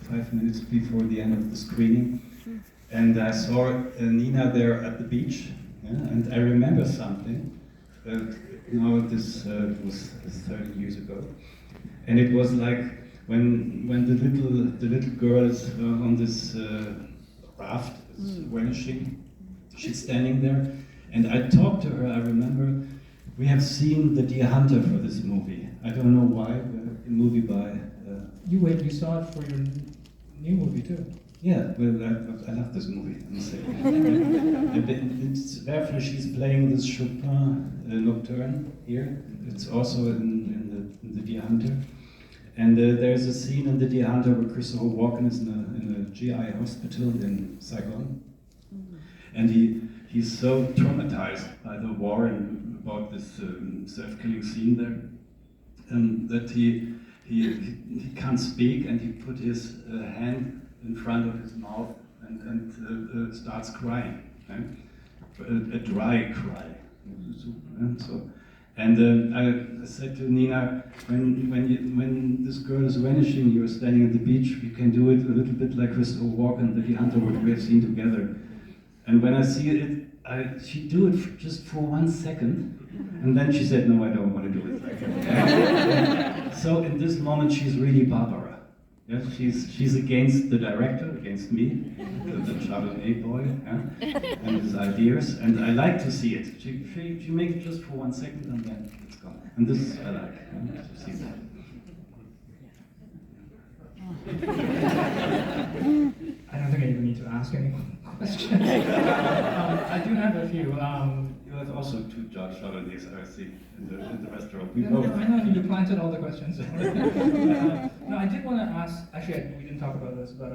5 minutes before the end of the screening, and I saw Nina there at the beach, yeah? And I remember something. This was 30 years ago, and it was like when the little girl is on this raft, is vanishing. She's standing there, and I talked to her. I remember we have seen The Deer Hunter for this movie. I don't know why, a movie by. You saw it for your new movie too. Yeah, well, I love this movie. It's therefore she's playing this Chopin nocturne here. It's also in the Deer Hunter, and there's a scene in the Deer Hunter where Christopher Walken is in a GI hospital in Saigon, and he's so traumatized by the war and about this self-killing scene there, that he can't speak, and he put his hand in front of his mouth and starts crying, a dry cry. I said to Nina, when this girl is vanishing, you're standing at the beach, we can do it a little bit like Christopher Walken, The Deer Hunter, what we have seen together. And when I see it, she do it just for 1 second, and then she said, no, I don't want to do it like that. So in this moment, she's really Barbara. Yeah, she's against the director, against me, the Chardonnay boy, yeah, and his ideas, and I like to see it. She makes it just for 1 second, and then it's gone. And this I like, yeah, to see that. I don't think I even need to ask any questions. I do have a few. You have also 2 George Chardonnays, I see, in the restaurant. I know you planted all the questions. No, I did want to ask, actually we didn't talk about this, but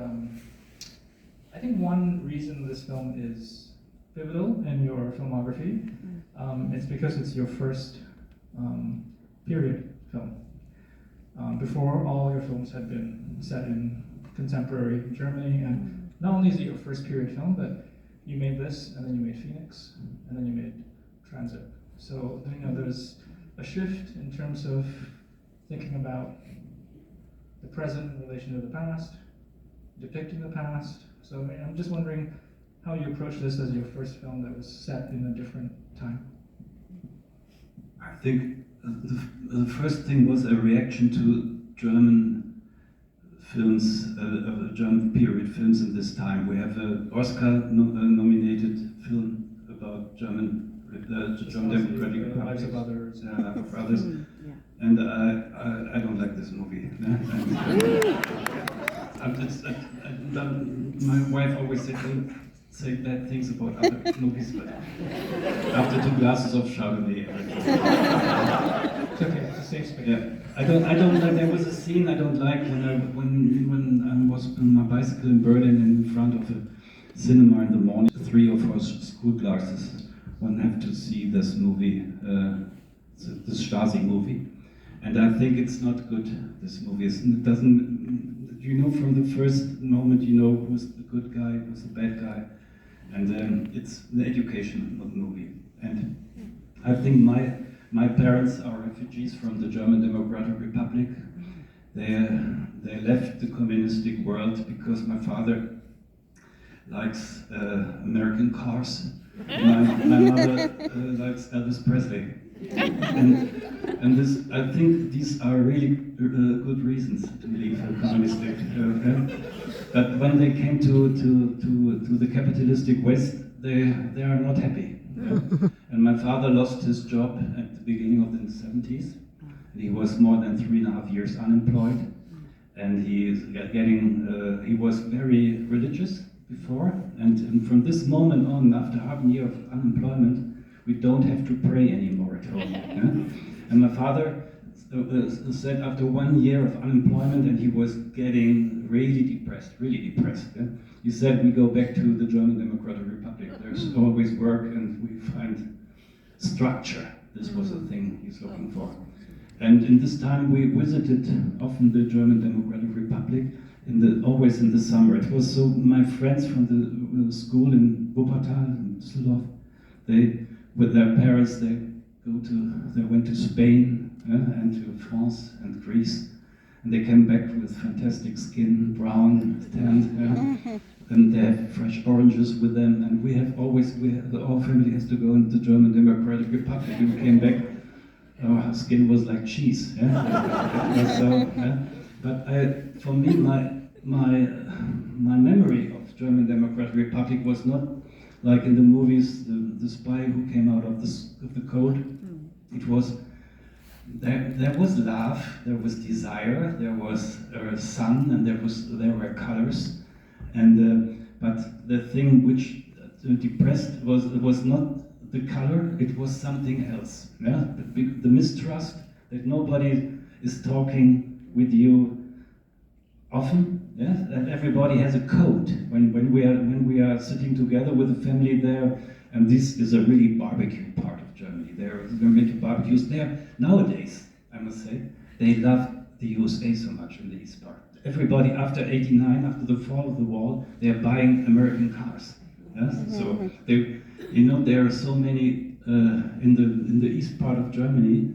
I think one reason this film is pivotal in your filmography, it's because it's your first period film. Before, all your films had been set in contemporary Germany, and not only is it your first period film, but you made this, and then you made Phoenix, and then you made Transit. So there's a shift in terms of thinking about the present in relation to the past, depicting the past. So I'm just wondering how you approach this as your first film that was set in a different time. I think the first thing was a reaction to German films, German period films in this time. We have an Oscar-nominated film about German Democratic Republic. Lives of Others. Yeah, Lives of Others. And I don't like this movie. My wife always said, don't say bad things about other movies, but after 2 glasses of Chardonnay, It's okay, it's a safe space. yeah. I don't like. There was a scene I don't like when I was on my bicycle in Berlin in front of a cinema in the morning. 3 or 4 school classes. One have to see this movie, this Stasi movie, and I think it's not good. This movie it doesn't. From the first moment, who's the good guy, who's the bad guy, and it's an educational movie. And I think my parents are refugees from the German Democratic Republic. They left the communistic world because my father likes American cars. My mother likes Elvis Presley. And this, I think these are really good reasons to leave communistic. But when they came to the capitalistic West, they are not happy. And my father lost his job at the beginning of the 70s. He was more than 3.5 years unemployed, and he was very religious before, and from this moment on, after half a year of unemployment, we don't have to pray anymore at home. Yeah? And my father said after 1 year of unemployment, and he was getting really depressed. Yeah? He said, we go back to the German Democratic Republic. There's always work, and we find structure. This was the thing he's looking for. And in this time, we visited often the German Democratic Republic, always in the summer. It was so, my friends from the school in Wuppertal and Düsseldorf, they, with their parents, they went to Spain and to France and Greece, and they came back with fantastic skin, brown, tanned, yeah. And they have fresh oranges with them, and our family has to go into the German Democratic Republic, and we came back, our skin was like cheese, yeah. It was so, yeah. But for me, my memory of German Democratic Republic was not like in the movies, the spy who came out of the code. It was there was love, there was desire, there was sun, and there were colors, and but the thing which depressed was not the color, it was something else. Yeah, the mistrust that nobody is talking with you often. Yeah, and everybody has a code when we are sitting together with the family there, and this is a really barbecue part of Germany. They're making barbecues there nowadays. I must say they love the USA so much in the East part. Everybody after '89, after the fall of the wall, they are buying American cars. Yes? So there are so many in the east part of Germany.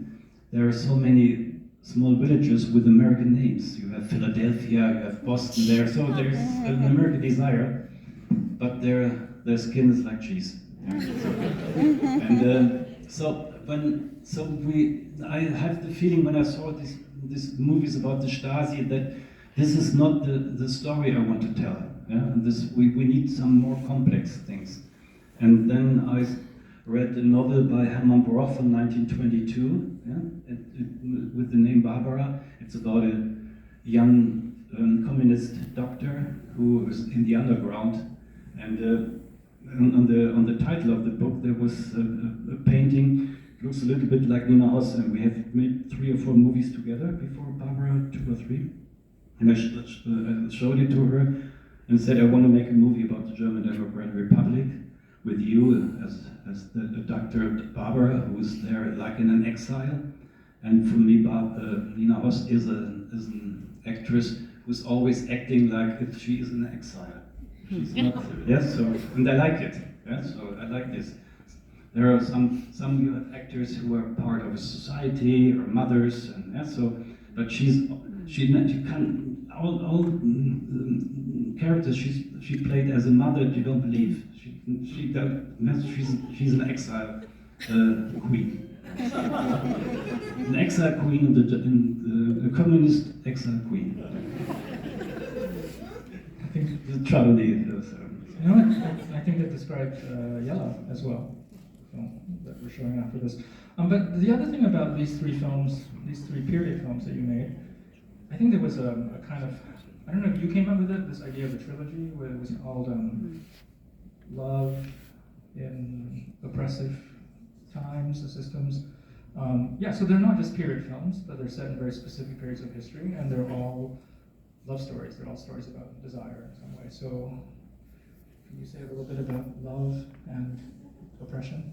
There are so many small villages with American names. You have Philadelphia, you have Boston there. So there's an American desire, but their skin is like cheese. I have the feeling when I saw these movies about the Stasi that this is not the story I want to tell. Yeah? And we need some more complex things. And then I read a novel by Hermann Broch from 1922, yeah? With the name Barbara. It's about a young communist doctor who is in the underground, and on the title of the book there was a painting. It looks a little bit like Nina Hoss, and we have made 3 or 4 movies together before Barbara, 2 or 3. And I showed it to her and said, I want to make a movie about the German Democratic Republic with you as the Dr. Barbara, who is there like in an exile. And for me, Nina Hoss is an actress who's always acting like if she is in exile. She's not, yes, so, and I like it. Yeah, so I like this. There are some you have actors who are part of a society or mothers, and yeah, so, but she can all characters she played as a mother. You don't believe she's an exile queen, an exile queen, in the communist exile queen. I think the trouble is. You know what? I think that described Yellow as well, that we're showing after this. But the other thing about these 3 films, these 3 period films that you made, I think there was a kind of, I don't know if you came up with it, this idea of a trilogy, where it was called Love in Oppressive Times, the Systems. Yeah, so they're not just period films, but they're set in very specific periods of history, and they're all love stories. They're all stories about desire in some way. So, can you say a little bit about love and oppression?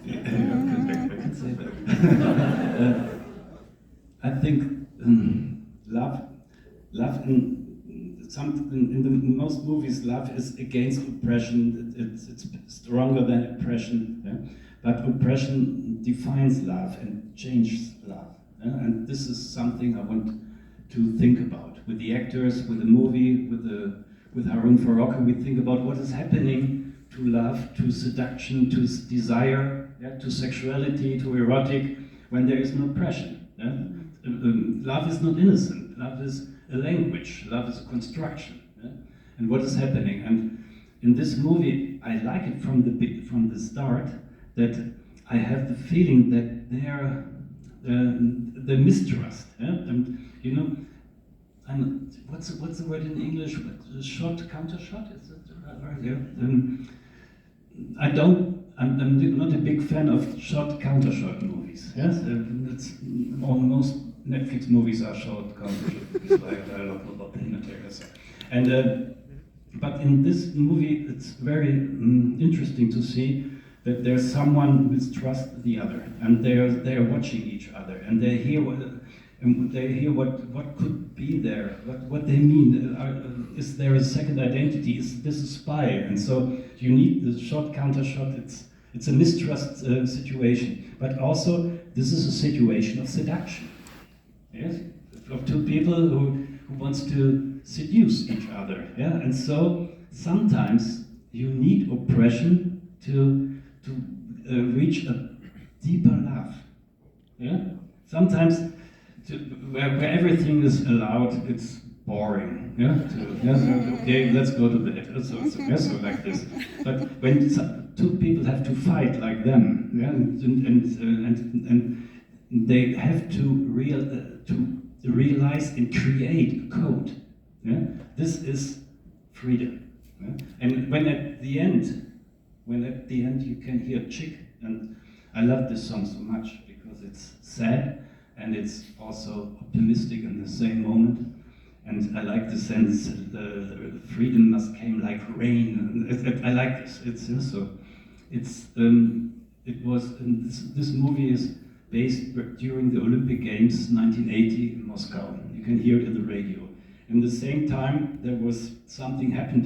I can say that. I think love in the most movies, love is against oppression. It's stronger than oppression. Yeah? But oppression defines love and changes love. Yeah? And this is something I want to think about with the actors, with the movie, with Harun Farocki. We think about what is happening to love, to seduction, to desire, yeah? To sexuality, to erotic, when there is no oppression. Yeah? Love is not innocent. Love is a language. Love is a construction. Yeah? And what is happening? And in this movie, I like it from the start that I have the feeling that the mistrust. Yeah? And you know, and what's the word in English? Shot, counter shot. Is it right? Yeah. I'm not a big fan of shot, counter shot movies. Yes, most Netflix movies are shot, counter shot movies. I love about the imitators. And but in this movie, it's very interesting to see that there's someone who mistrusts the other, and they're watching each other, and they hear what could be there, what they mean. Is there a second identity? Is this a spy? And so you need the shot, counter shot. It's a mistrust situation, but also this is a situation of seduction. Yes, of two people who wants to seduce each other. Yeah, and so sometimes you need oppression to reach a deeper love. Yeah, sometimes where everything is allowed, it's boring. Yeah, okay, let's go to bed. So like this. But when two people have to fight like them, yeah, and they have to realize and create a code. Yeah? This is freedom. Yeah? And when at the end you can hear Chick, and I love this song so much because it's sad and it's also optimistic in the same moment. And I like the sense the freedom must came like rain. I like this. It was this movie is based during the Olympic Games 1980 in Moscow. You can hear it in the radio. In the same time, there was something happened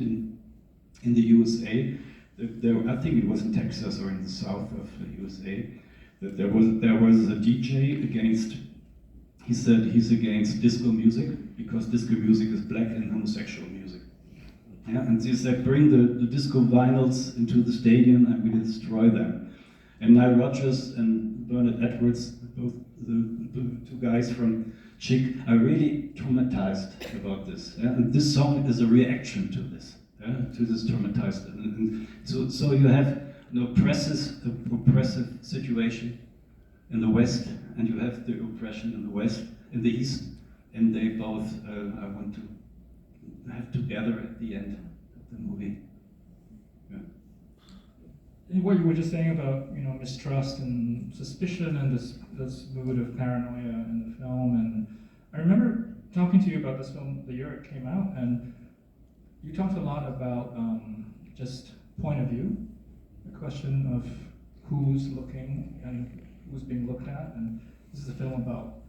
in the USA. I think it was in Texas or in the south of the USA. That there was a DJ against. He said he's against disco music because disco music is black and homosexual music. Yeah, and he said bring the disco vinyls into the stadium and we destroy them. And Nile Rodgers and Bernard Edwards, both the two guys from Chic, are really traumatized about this. Yeah? And this song is a reaction to this, yeah? To this traumatized. And so you have an oppressive situation in the West, and you have the oppression in the West, in the East, and they both, I want to have together at the end of the movie. Yeah. What you were just saying about mistrust and suspicion and this mood of paranoia in the film, and I remember talking to you about this film the year it came out, and you talked a lot about just point of view, the question of who's looking and who's being looked at, and this is a film about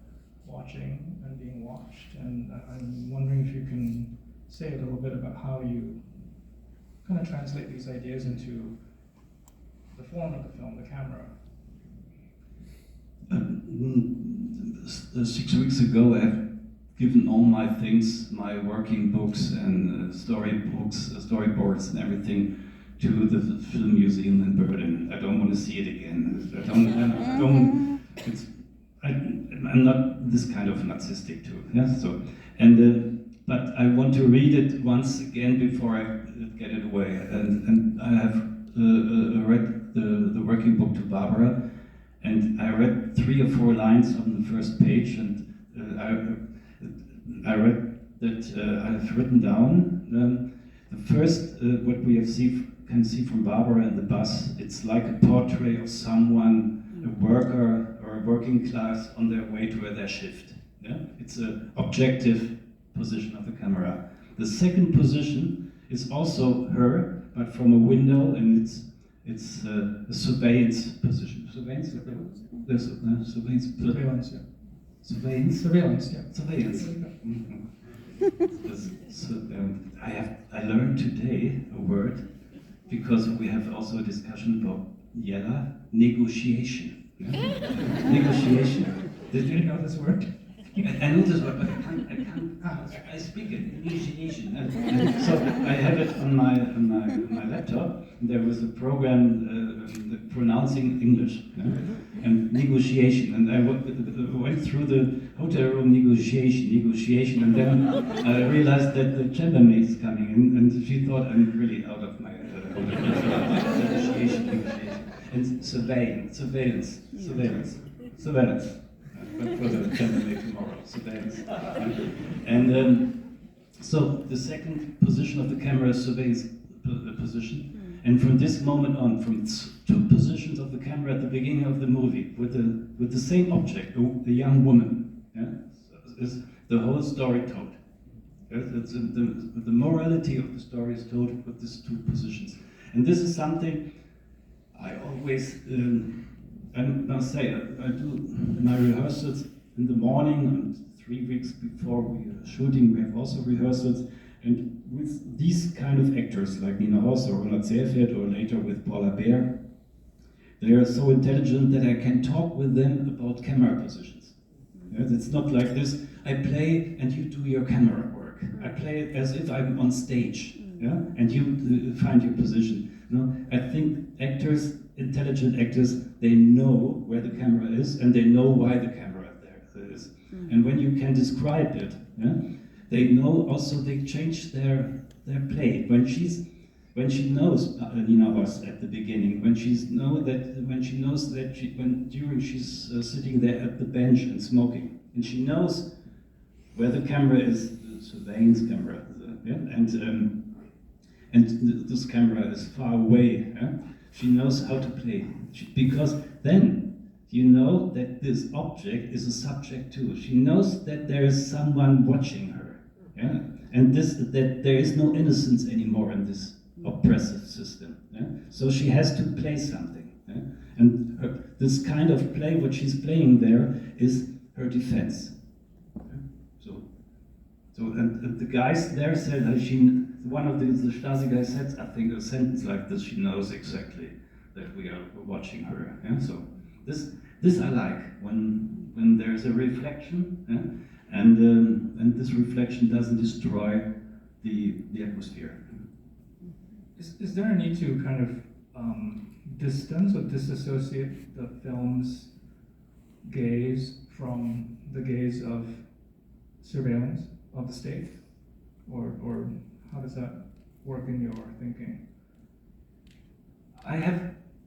watching and being watched, and I'm wondering if you can say a little bit about how you kind of translate these ideas into the form of the film, the camera. 6 weeks ago, I have given all my things, my working books and storyboards and everything to the film museum in Berlin. I don't want to see it again. I'm not this kind of narcissistic too. Yeah. So, but I want to read it once again before I get it away. And I have read the working book to Barbara, and I read 3 or 4 lines on the first page, and I read that I've written down the first what we can see from Barbara in the bus. It's like a portrait of someone, a worker or a working class on their way to their shift. Yeah? It's an objective position of the camera. The second position is also her, but from a window, and it's a surveillance position. Surveillance? Surveillance, yeah. Surveillance? Surveillance, yeah. Surveillance. Mm-hmm. I learned today a word because we have also a discussion about Yella, negotiation. Yeah? Negotiation. Did you know this word? I know this word, but I can't. I speak it. Negotiation. And so I have it on my laptop. There was a program pronouncing English, yeah? And negotiation. And I went through the hotel room negotiation, and then I realized that the chambermaid is coming, and she thought I'm really out of my negotiation. And surveillance. But for the chambermaid tomorrow, surveillance. And so the second position of the camera is surveillance position. And from this moment on, from 2 positions of the camera at the beginning of the movie, with the same object, the young woman, yeah, is the whole story told. The morality of the story is told with these 2 positions. And this is something I always, I must say, I do my rehearsals in the morning, and 3 weeks before we are shooting, we have also rehearsals. And with these kind of actors, like Nina Hoss or Ronald Seefeld, or later with Paula Beer, they are so intelligent that I can talk with them about camera positions. Yeah, it's not like this, I play and you do your camera work. I play as if I'm on stage, yeah? And you find your position. You know? I think actors, intelligent actors, they know where the camera is and they know why the camera there is. And when you can describe it, yeah? They know also they change their play. When she knows Nina Hoss at the beginning, when she knows that during she's sitting there at the bench and smoking, and she knows where the camera is, the surveillance camera, yeah? And this camera is far away. Yeah? She knows how to play, because then you know that this object is a subject too. She knows that there is someone watching her, yeah? And that there is no innocence anymore in this oppressive system. Yeah? So she has to play something. Yeah? And this kind of play, what she's playing there, is her defense. Yeah? And the guys there said, one of the Stasi guys said, I think, a sentence like this, she knows exactly that we are watching her. Yeah? So this I like, when there's a reflection, yeah? And this reflection doesn't destroy the atmosphere. Is there a need to kind of distance or disassociate the film's gaze from the gaze of surveillance of the state? Or how does that work in your thinking?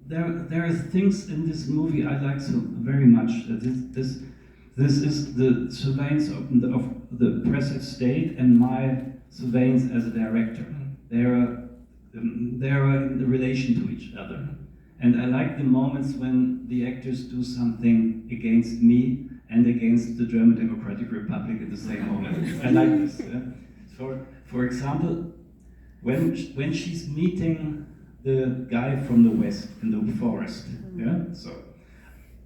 There are things in this movie I like so very much. This is the surveillance of the oppressive state and my surveillance as a director. They are in relation to each other. And I like the moments when the actors do something against me and against the German Democratic Republic at the same moment. I like this. Yeah? For example, when she's meeting the guy from the West in the forest, yeah? So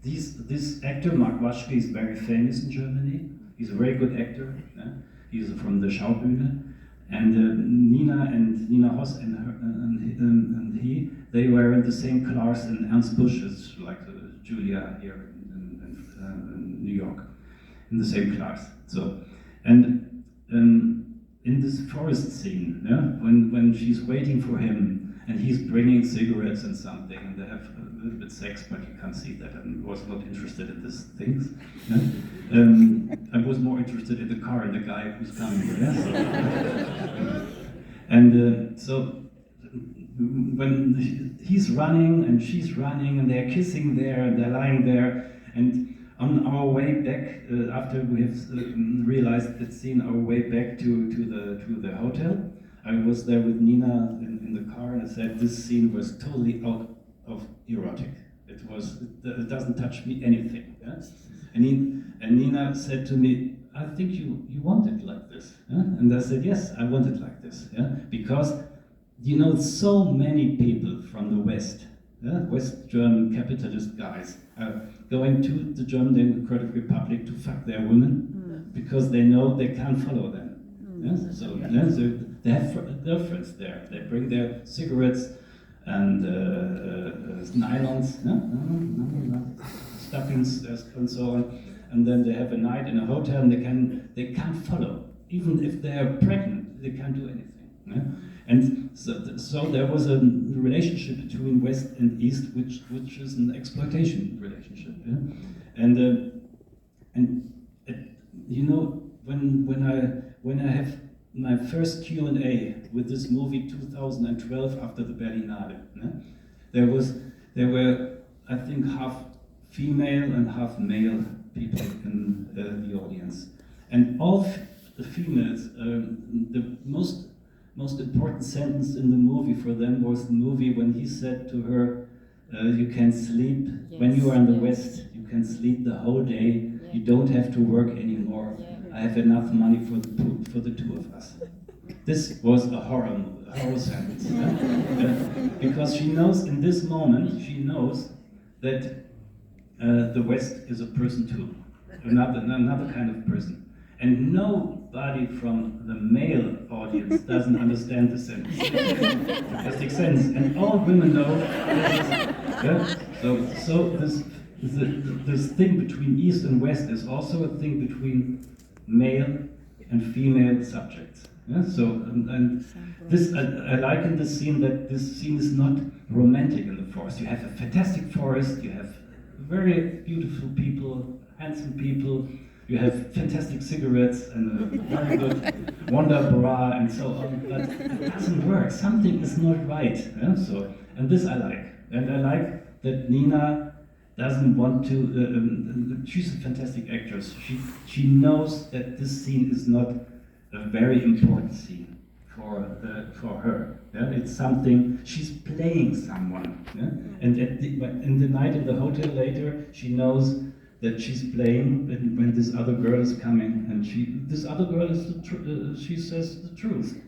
this actor, Mark Waschke, is very famous in Germany. He's a very good actor. Yeah? He's from the Schaubühne. And Nina Hoss and he, they were in the same class in Ernst Busch's, like Julia here in New York, in the same class. So, and in this forest scene, yeah, when she's waiting for him and he's bringing cigarettes and something, and they have a little bit sex, but you can't see that. I was not interested in these things. Yeah? I was more interested in the car and the guy who's coming. Yeah? So when he's running and she's running and they're kissing there and they're lying there, and on our way back, after we have realized that scene, our way back to the hotel, I was there with Nina in the car, and I said this scene was totally out of erotic. It doesn't touch me anything. Yeah? And Nina said to me, I think you want it like this. Yeah? And I said, yes, I want it like this. Yeah? Because so many people from the West, yeah? West German capitalist guys, are going to the German Democratic Republic to fuck their women because they know they can't follow them. Yeah? So they have girlfriends there. They bring their cigarettes and nylons, stockings and so on, and then they have a night in a hotel and they can't follow. Even if they are pregnant, they can't do anything. Yeah? And so there was a relationship between West and East, which is an exploitation relationship. Yeah? When I have my first Q&A with this movie 2012 after the Berlinale, there were I think half female and half male people in the audience, and all the females, the most important sentence in the movie for them was the movie when he said to her, you can sleep, when you are in the West, you can sleep the whole day, you don't have to work anymore, I have enough money for the two of us. This was a horror sentence. Because she knows in this moment, she knows that the West is a person too, another kind of person. And nobody from the male audience doesn't understand the sentence. Fantastic sense. And all women know this. Yeah? So this thing between East and West is also a thing between male and female subjects. Yeah? So, and this I like in this scene that this scene is not romantic in the forest. You have a fantastic forest, you have very beautiful people, handsome people, you have fantastic cigarettes and a very good Wonder Bra and so on, but it doesn't work. Something is not right. Yeah? So, and this I like. And I like that Nina doesn't want to, she's a fantastic actress. She knows that this scene is not a very important scene for her. Yeah? It's something, she's playing someone. Yeah? And in the night in the hotel later, she knows that she's playing when this other girl is coming, and this other girl is she says the truth.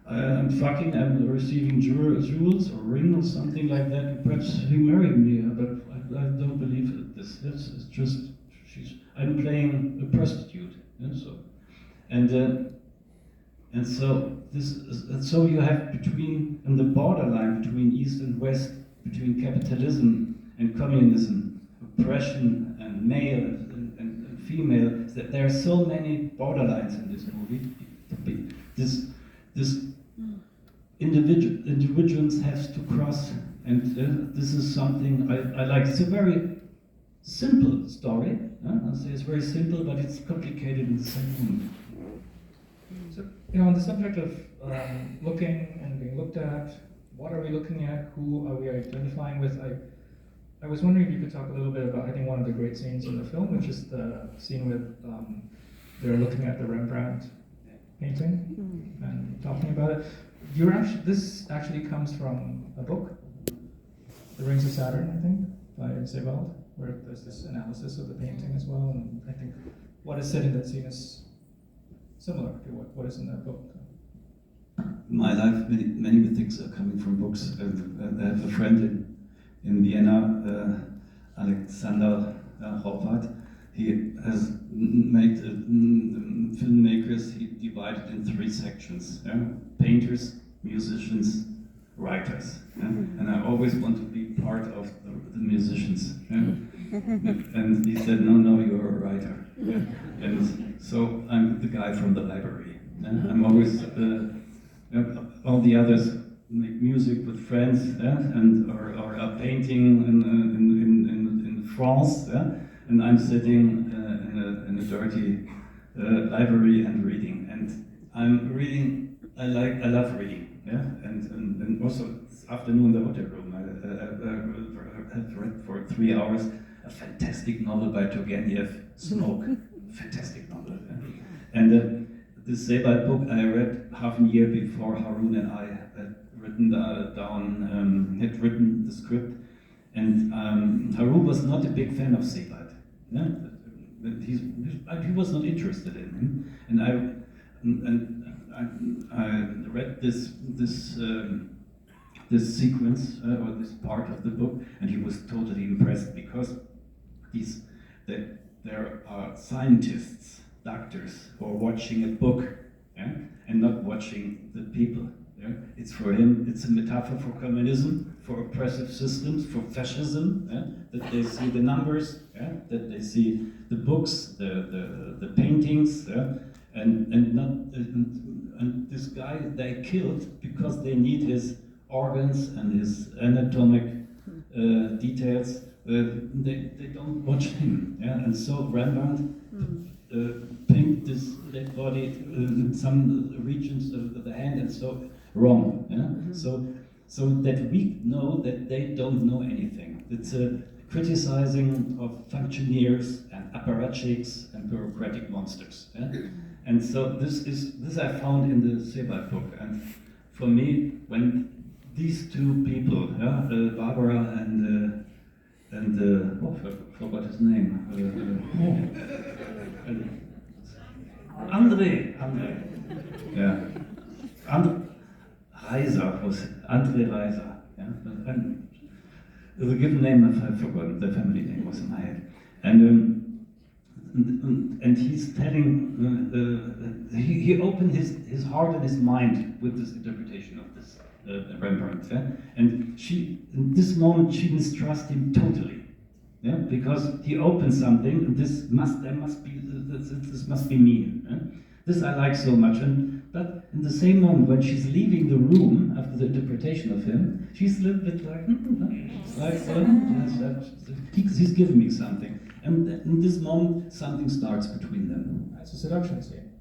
I'm fucking, I'm receiving jewels or ring or something like that. Perhaps he married me, but I don't believe this. It's just I'm playing a prostitute. Yeah, so and so so you have in the borderline between East and West, between capitalism and communism, oppression and male and female. That there are so many borderlines in this movie. This individuals have to cross, and this is something I like. It's a very simple story. I'll say it's very simple, but it's complicated in the same moment. So, on the subject of looking and being looked at, what are we looking at? Who are we identifying with? I was wondering if you could talk a little bit about, I think, one of the great scenes in the film, which is the scene with they're looking at the Rembrandt painting and talking about it. This actually comes from a book, The Rings of Saturn, I think, by Petzold, where there's this analysis of the painting as well, and I think what is said in that scene is similar to what is in that book. My life, many things are coming from books. I have a friend in Vienna, Alexander Hoppart. He has made filmmakers. He divided in 3 sections: painters, musicians, writers. And I always want to be part of the musicians. And he said, no, you're a writer. And so I'm the guy from the library. I'm always all the others make music with friends, and or are painting in France, and I'm sitting in a dirty library and reading. And I'm reading. I love reading, and also this afternoon in the hotel room I have read for 3 hours a fantastic novel by Turgenev, Smoke, fantastic novel. And this Sebald book I read half a year before Harun and I had written written the script, and Harun was not a big fan of Sebald. Yeah? He was not interested in him, and I read this sequence or this part of the book, and he was totally impressed because there are scientists, doctors who are watching a book, and not watching the people. It's for him, it's a metaphor for communism, for oppressive systems, for fascism, that they see the numbers, that they see the books, the paintings, and this guy they killed because they need his organs and his anatomic details. They don't watch him, and so Rembrandt paint this dead body in some regions of the hand, and so wrong. So that we know that they don't know anything. It's a criticizing of functionaries and apparatchiks and bureaucratic monsters. And so this I found in the Sebald book, and for me, when these 2 people, Barbara and forgot his name. Andre. Yeah. Reiser was Andre Reiser. Yeah. And the given name I've forgotten. The family name was in my head. And he's telling. He opened his heart and his mind with this interpretation of this Rembrandt. And in this moment, she mistrusts him totally. Yeah, because he opens something, and this must be me. Yeah? This I like so much, but in the same moment when she's leaving the room after the interpretation of him, she's a little bit like, he's giving me something, and in this moment something starts between them. It's a seduction scene.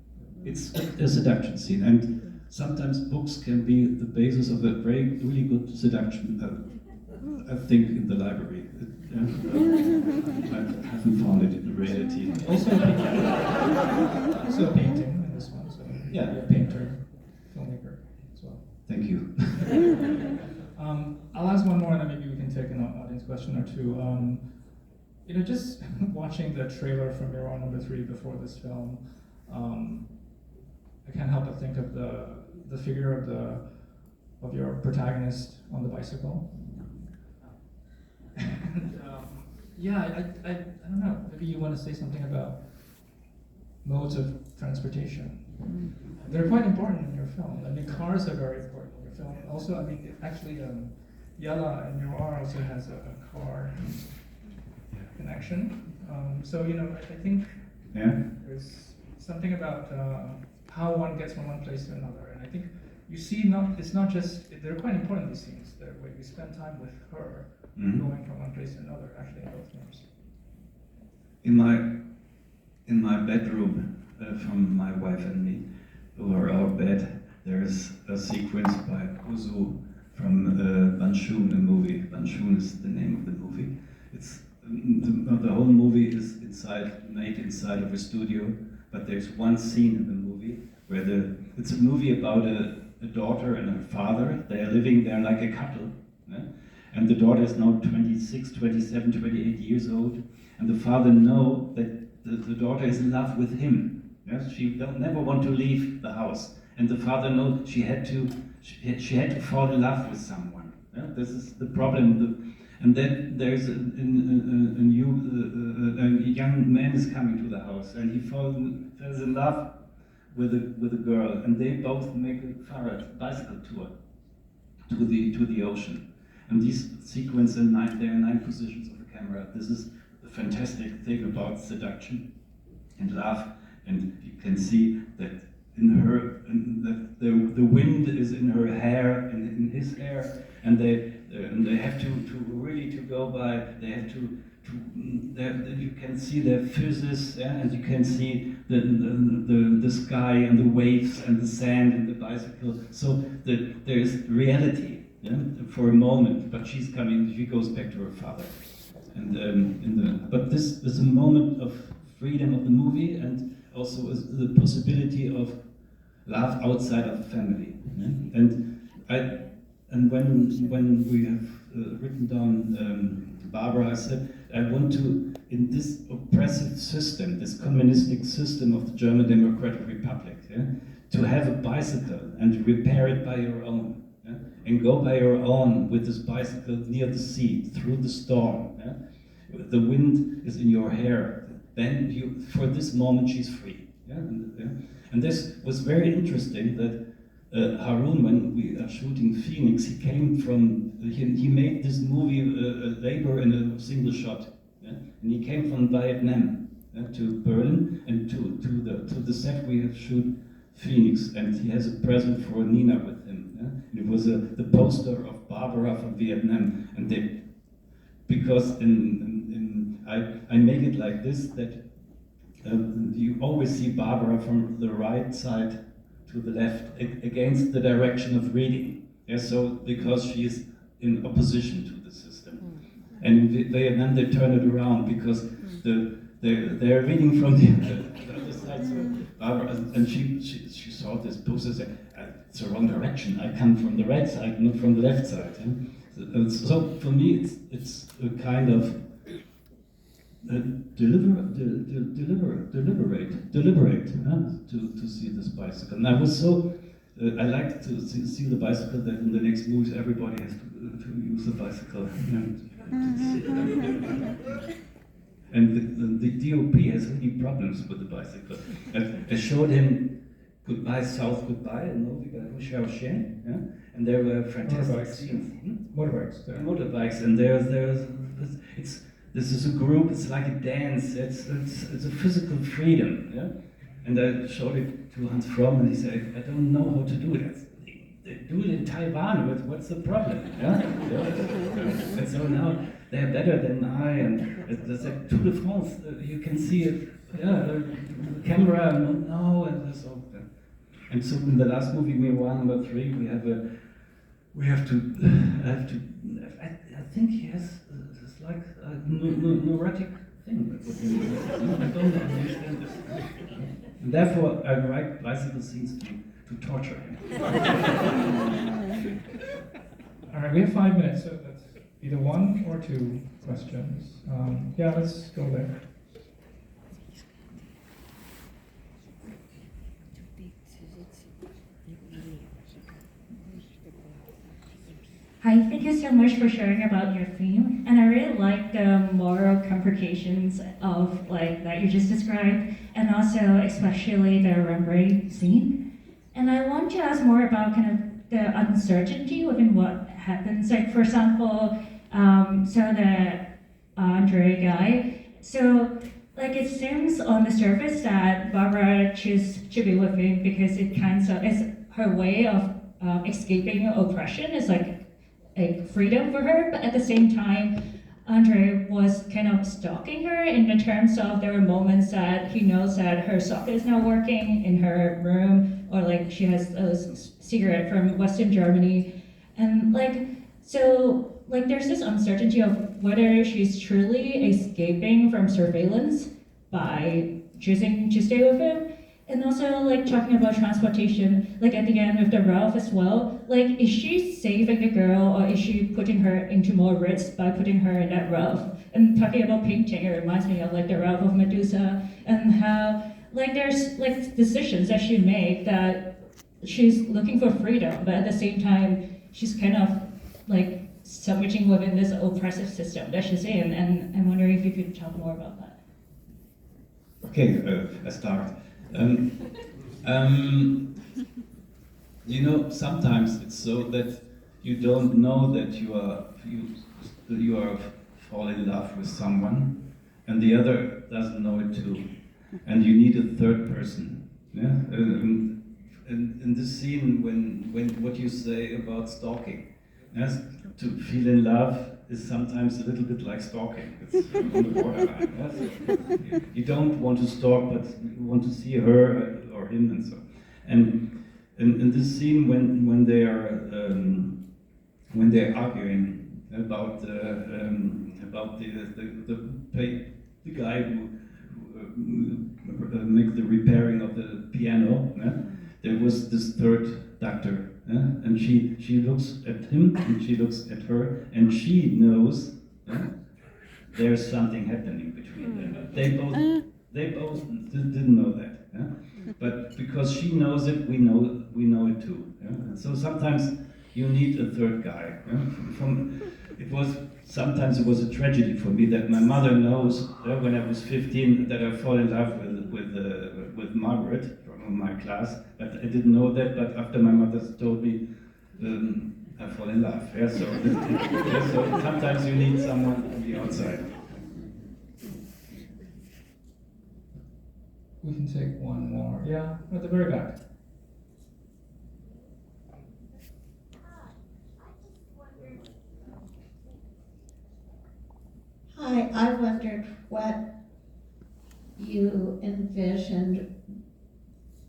It's a seduction scene, and sometimes books can be the basis of a really good seduction. I think in the library. I haven't found it in reality. Also a painting in this one, so yeah, a painter, filmmaker as well. Thank you. I'll ask one more, and then maybe we can take an audience question or two. You know, just watching the trailer from Mirror number 3 before this film, I can't help but think of the figure of your protagonist on the bicycle. And, yeah, I don't know. Maybe you want to say something about modes of transportation. They're quite important in your film. I mean, cars are very important in your film. Also, I mean, actually, Yella in your art also has a car connection. So, you know, I think there's something about how one gets from one place to another. And I think you see, it's not just, they're quite important, these scenes, where you spend time with her, going from one place to another, actually in both films. In my bedroom, from my wife and me, over our bed, there's a sequence by Uzu from Banshun, the movie. Banshun is the name of the movie. It's the whole movie is made inside of a studio, but there's one scene in the movie where it's a movie about a daughter and her father. They are living there like a couple. Yeah? And the daughter is now 26, 27, 28 years old, and the father knows that the daughter is in love with him. Yes? She never want to leave the house, and the father knows she had to fall in love with someone. Yeah? This is the problem. And then there's a young man is coming to the house, and he falls in love with a girl, and they both make a bicycle tour to the ocean. And these sequence there are 9 positions of the camera. This is the fantastic thing about seduction and love, and you can see that in her, that the wind is in her hair and in his hair, and they have to really go by. They have to you can see their physics, yeah? And you can see the sky and the waves and the sand and the bicycle. So there is reality. Yeah, for a moment, but she goes back to her father, and but this is a moment of freedom of the movie, and also is the possibility of love outside of the family. Yeah? And when we have written down Barbara, I said I want to, in this oppressive system, this communistic system of the German Democratic Republic, yeah, to have a bicycle and repair it by your own. Yeah? And go by your own with this bicycle near the sea, through the storm. Yeah? The wind is in your hair. Then for this moment, she's free. Yeah? And this was very interesting that Harun, when we are shooting Phoenix, he made this movie labor in a single shot. Yeah? And he came from Vietnam to Berlin, and to the set we have shoot Phoenix, and he has a present for Nina with him. Yeah? It was the poster of Barbara from Vietnam, and because I make it like this, that you always see Barbara from the right side to the left against the direction of reading. Yeah, so because she is in opposition to the system, and then they turn it around because they're reading from the other side. So Barbara, and she saw this poster and said, it's the wrong direction. I come from the right side, not from the left side. Yeah? So for me, it's a kind of deliberate to see this bicycle. And I was so I like to see the bicycle, that in the next movies everybody has to use the bicycle. And the DOP has really problems with the bicycle. I showed him Goodbye South Goodbye, and there were fantastic scenes. Motorbikes. Motorbikes, and there's this is a group, it's like a dance, it's a physical freedom. Yeah? And I showed it to Hans Fromm, and he said, I don't know how to do it. They do it in Taiwan, but what's the problem? Yeah? And so now they're better than I, and it's like Tour de France, you can see it, the camera, no, and so. And so in the last movie, Miroir #3, I think he has this like a neurotic thing. I don't understand this. And therefore, I write bicycle scenes to torture him. All right, we have 5 minutes, so that's either 1 or 2 questions. Yeah, let's go there. Hi, thank you so much for sharing about your theme. And I really like the moral complications of like that you just described, and also especially the runway scene. And I want to ask more about kind of the uncertainty within what happens. Like for example, so the Andre guy. So like it seems on the surface that Barbara chose to be with him because it kind of is her way of escaping oppression. Is like freedom for her, but at the same time, Andre was kind of stalking her in the terms of there were moments that he knows that her socket is not working in her room, or like she has a cigarette from Western Germany, and like so like there's this uncertainty of whether she's truly escaping from surveillance by choosing to stay with him. And also, like, talking about transportation, like, at the end with the Ralph as well, like, is she saving the girl, or is she putting her into more risk by putting her in that Ralph? And talking about painting, it reminds me of, like, the Ralph of Medusa, and how, like, there's, like, decisions that she made that she's looking for freedom, but at the same time, she's kind of, like, submerging within this oppressive system that she's in, and I'm wondering if you could talk more about that. Okay, I start. You know, sometimes it's so that you don't know that you are falling in love with someone, and the other doesn't know it too, and you need a third person. Yeah, in this scene, when what you say about stalking, yes, to feel in love is sometimes a little bit like stalking. It's on the borderline. Yes? You don't want to stalk, but you want to see her or him, and so. And in this scene, when they are arguing about the guy who make the repairing of the piano, yeah? There was this third doctor. Yeah? And she looks at him, and she looks at her, and she knows there's something happening between them. They both didn't know that. Yeah? But because she knows it, we know it too. Yeah? So sometimes you need a third guy. Yeah? Sometimes it was a tragedy for me that my mother knows when I was 15 that I fall in love with Margaret from my class, but I didn't know that. But after my mother told me, I fall in love. Yeah, so, so sometimes you need someone on the outside. We can take one more. Yeah, at the very back. Hi, I wondered what you envisioned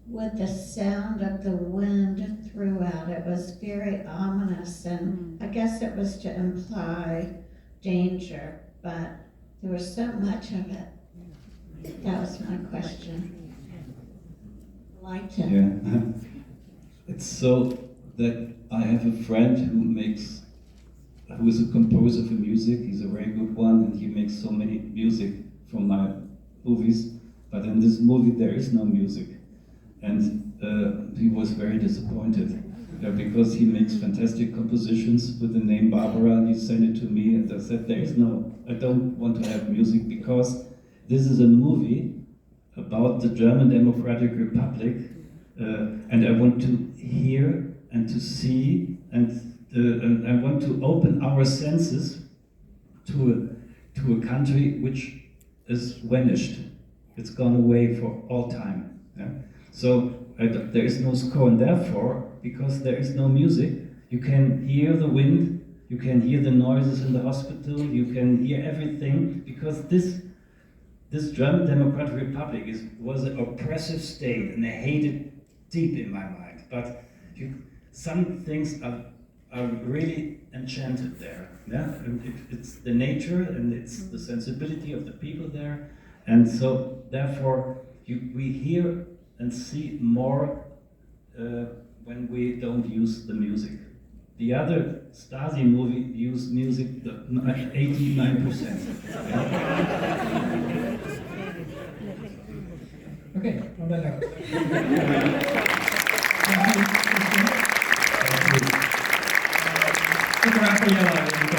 with the sound of the wind throughout. It was very ominous, and I guess it was to imply danger, but there was so much of it. That was my question. I'd like to. Yeah. It's so that I have a friend who is a composer for music. He's a very good one, and he makes so many music for my movies. But in this movie, there is no music. And he was very disappointed because he makes fantastic compositions with the name Barbara, and he sent it to me, and I said, I don't want to have music because this is a movie about the German Democratic Republic, and I want to hear and to see, and I want to open our senses to to a country which is vanished. It's gone away for all time. Yeah? So there is no score, and therefore, because there is no music, you can hear the wind, you can hear the noises in the hospital, you can hear everything, because this German Democratic Republic was an oppressive state, and I hate it deep in my mind. But some things are really enchanted there. Yeah? And it's the nature and it's the sensibility of the people there, and so therefore we hear and see more when we don't use the music. The other Stasi movie used music 89%. Okay, on that note. Stick around for yellow.